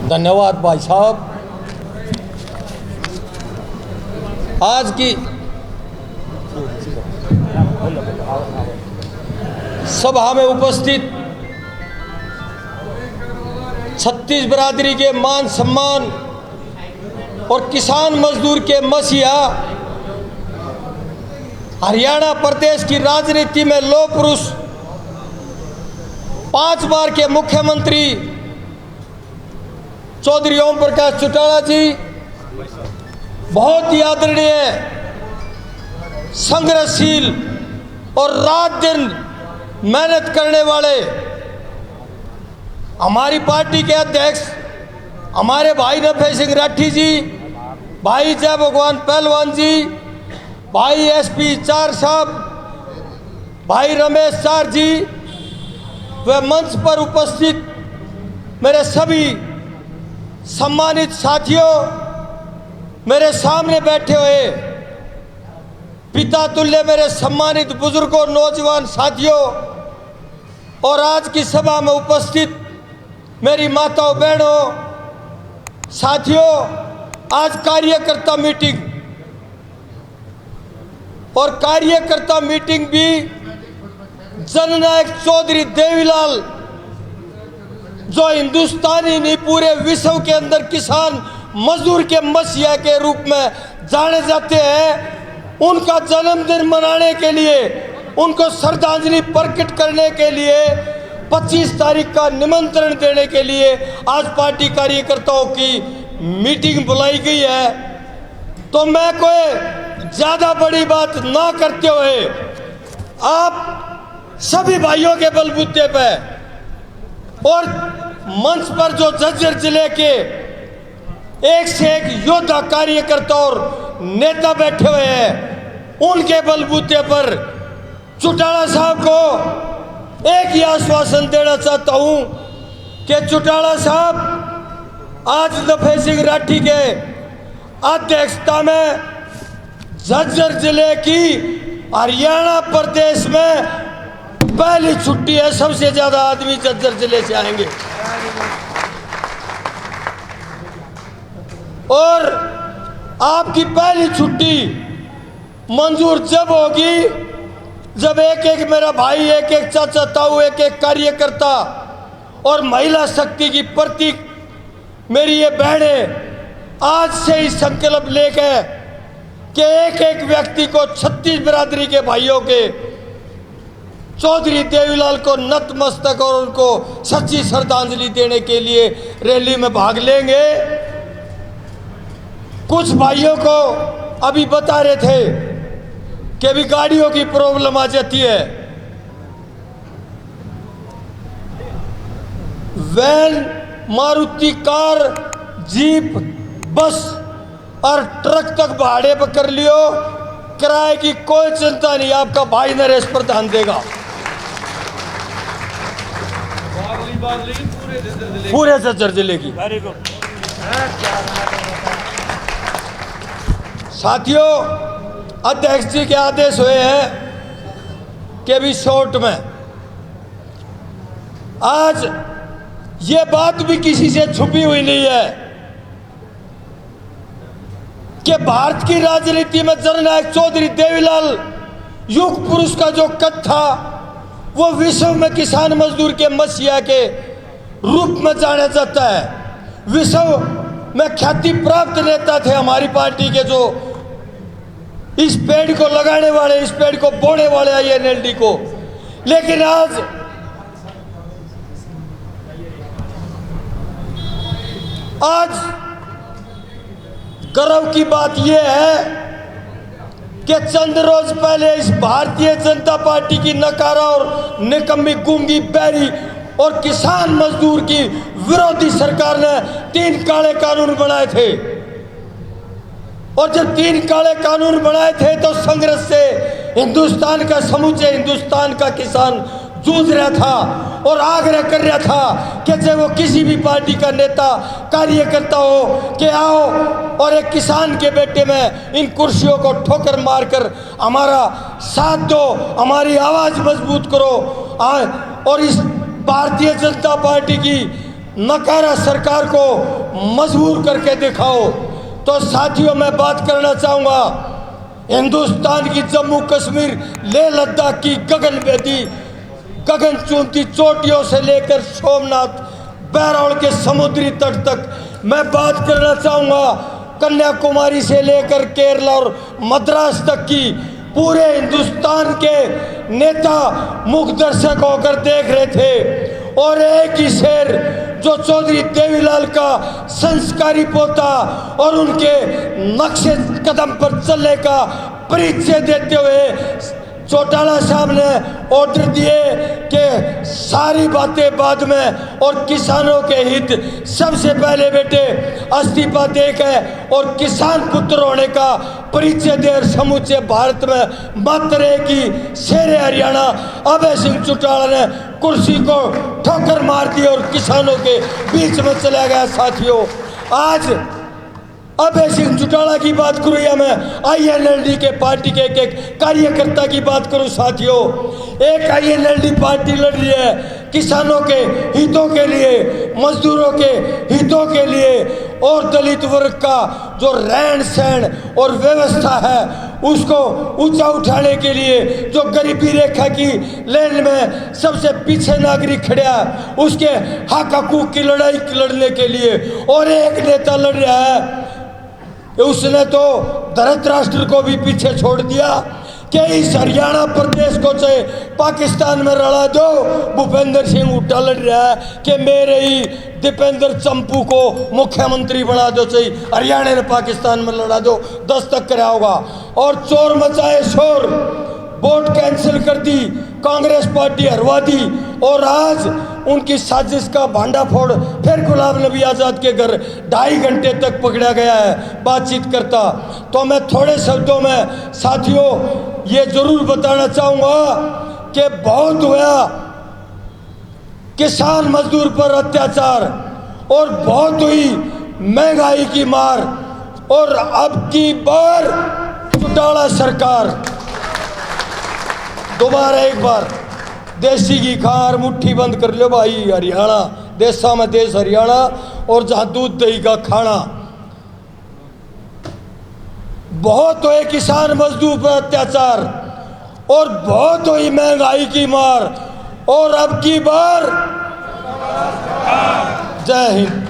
धन्यवाद भाई साहब। आज की सभा में उपस्थित छत्तीस बिरादरी के मान सम्मान और किसान मजदूर के मसीहा, हरियाणा प्रदेश की राजनीति में लौह पुरुष, 5 बार के मुख्यमंत्री चौधरी ओम प्रकाश चौटाला जी, बहुत ही आदरणीय, संघर्षशील और रात दिन मेहनत करने वाले हमारी पार्टी के अध्यक्ष हमारे भाई नफे सिंह राठी जी, भाई जय भगवान पहलवान जी, भाई एसपी चार साहब, भाई रमेश चार जी, व मंच पर उपस्थित मेरे सभी सम्मानित साथियों, मेरे सामने बैठे हुए पिता तुल्य मेरे सम्मानित बुजुर्गों, नौजवान साथियों और आज की सभा में उपस्थित मेरी माताओं बहनों साथियों, आज कार्यकर्ता मीटिंग और कार्यकर्ता मीटिंग भी जननायक चौधरी देवीलाल, जो हिंदुस्तानी नहीं पूरे विश्व के अंदर किसान मजदूर के मसीहा के रूप में जाने जाते हैं, उनका जन्मदिन मनाने के लिए, उनको श्रद्धांजलि प्रकट करने के लिए 25 तारीख का निमंत्रण देने के लिए आज पार्टी कार्यकर्ताओं की मीटिंग बुलाई गई है। तो मैं कोई ज्यादा बड़ी बात ना करते हुए आप सभी भाइयों के बलबूते पे और मंच पर जो झज्जर जिले के एक से एक योद्धा कार्यकर्ता और नेता बैठे हुए हैं, उनके बलबूते पर चौटाला साहब को एक ही आश्वासन देना चाहता हूं कि चौटाला साहब आज नफे सिंह राठी के अध्यक्षता में झज्जर जिले की हरियाणा प्रदेश में पहली छुट्टी है, सबसे ज्यादा आदमी झज्जर जिले से आएंगे। और आपकी पहली छुट्टी मंजूर जब होगी जब एक एक मेरा भाई, एक एक चाचा ताऊ, एक एक कार्यकर्ता और महिला शक्ति की प्रतीक मेरी ये बहनें आज से ही संकल्प लेके कि एक एक व्यक्ति को 36 बिरादरी के भाइयों के चौधरी देवीलाल को नतमस्तक और उनको सच्ची श्रद्धांजलि देने के लिए रैली में भाग लेंगे। कुछ भाइयों को अभी बता रहे थे कि अभी गाड़ियों की प्रॉब्लम आ जाती है, वैन, मारुति कार, जीप, बस और ट्रक तक भाड़े पर कर लियो, किराए की कोई चिंता नहीं, आपका भाई नरेश पर ध्यान देगा। पूरे झज्जर जिले की। साथियों, अध्यक्ष जी के आदेश हुए हैं कि अभी शॉर्ट में आज ये बात भी किसी से छुपी हुई नहीं है कि भारत की राजनीति में जननायक चौधरी देवीलाल युग पुरुष का जो कद था वो विश्व में किसान मजदूर के मसीहा के रूप में जाना जाता है। विश्व में ख्याति प्राप्त नेता थे हमारी पार्टी के, जो इस पेड़ को लगाने वाले, इस पेड़ को बोने वाले INLD को। लेकिन आज गर्व की बात यह है कि चंद रोज पहले इस भारतीय जनता पार्टी की नकारा और निकम्मी, गूंगी, बैरी और किसान मजदूर की विरोधी सरकार ने 3 काले कानून बनाए थे। और जब 3 काले कानून बनाए थे तो संघर्ष से हिंदुस्तान का, समूचे हिंदुस्तान का किसान जूझ रहा था और आग्रह कर रहा था कि चाहे वो किसी भी पार्टी का नेता कार्यकर्ता हो कि आओ और एक किसान के बेटे में इन कुर्सियों को ठोकर मारकर हमारा साथ दो, हमारी आवाज़ मजबूत करो। और इस भारतीय जनता पार्टी की नकारा सरकार को मजबूर करके दिखाओ। तो साथियों, मैं बात करना चाहूँगा, हिंदुस्तान की जम्मू कश्मीर लेह लद्दाख की गगनभेदी गगन चूमती चोटियों से लेकर सोमनाथ बहरौल के समुद्री तट तक मैं बात करना चाहूँगा, कन्याकुमारी से लेकर केरला और मद्रास तक की पूरे हिंदुस्तान के नेता मुख दर्शक होकर देख रहे थे। और एक ही शेर जो चौधरी देवीलाल का संस्कारी पोता और उनके नक्शे कदम पर चलने का परिचय देते हुए चौटाला साहब ने ऑर्डर दिए कि सारी बातें बाद में और किसानों के हित सबसे पहले बेटे इस्तीफा देकर और किसान पुत्र होने का परिचय दे। और समूचे भारत में मात्र एक ही शेर हरियाणा अभय सिंह चौटाला ने कुर्सी को ठोकर मार दी और किसानों के बीच में चला गया। साथियों, आज अभय सिंह चौटाला की बात करूँ या मैं INLD के पार्टी के एक कार्यकर्ता की बात करूँ। साथियों, एक INLD पार्टी लड़ रही है किसानों के हितों के लिए, मजदूरों के हितों के लिए, और दलित वर्ग का जो रहन सहन और व्यवस्था है उसको ऊंचा उठाने के लिए, जो गरीबी रेखा की लाइन में सबसे पीछे नागरिक खड़ा है उसके हक हकूक की लड़ाई लड़ने के लिए। और एक नेता लड़ रहा है, उसने तो धृतराष्ट्र को भी पीछे छोड़ दिया कि इस हरियाणा प्रदेश को चाहे पाकिस्तान में लड़ा दो। भूपेंद्र सिंह हुड्डा लड़ रहा है कि मेरे ही दीपेंद्र चंपू को मुख्यमंत्री बना दो, चाहे हरियाणा ने पाकिस्तान में लड़ा दो, दस्तक करा होगा। और चोर मचाए शोर, वोट कैंसिल कर दी, कांग्रेस पार्टी हरवा दी, और आज उनकी साजिश का भांडाफोड़ फिर गुलाम नबी आज़ाद के घर 2.5 घंटे तक पकड़ा गया है बातचीत करता। तो मैं थोड़े शब्दों में साथियों ये जरूर बताना चाहूँगा कि बहुत हुआ किसान मजदूर पर अत्याचार और बहुत हुई महंगाई की मार, और अब की बार चौटाला सरकार दोबारा एक बार देसी घी खार मुट्ठी बंद कर लो भाई। हरियाणा देशा में देश हरियाणा, और जहाँ दूध दही का खाना। बहुत हुए किसान मजदूर पर अत्याचार और बहुत हुई महंगाई की मार, और अब की बार जय हिंद।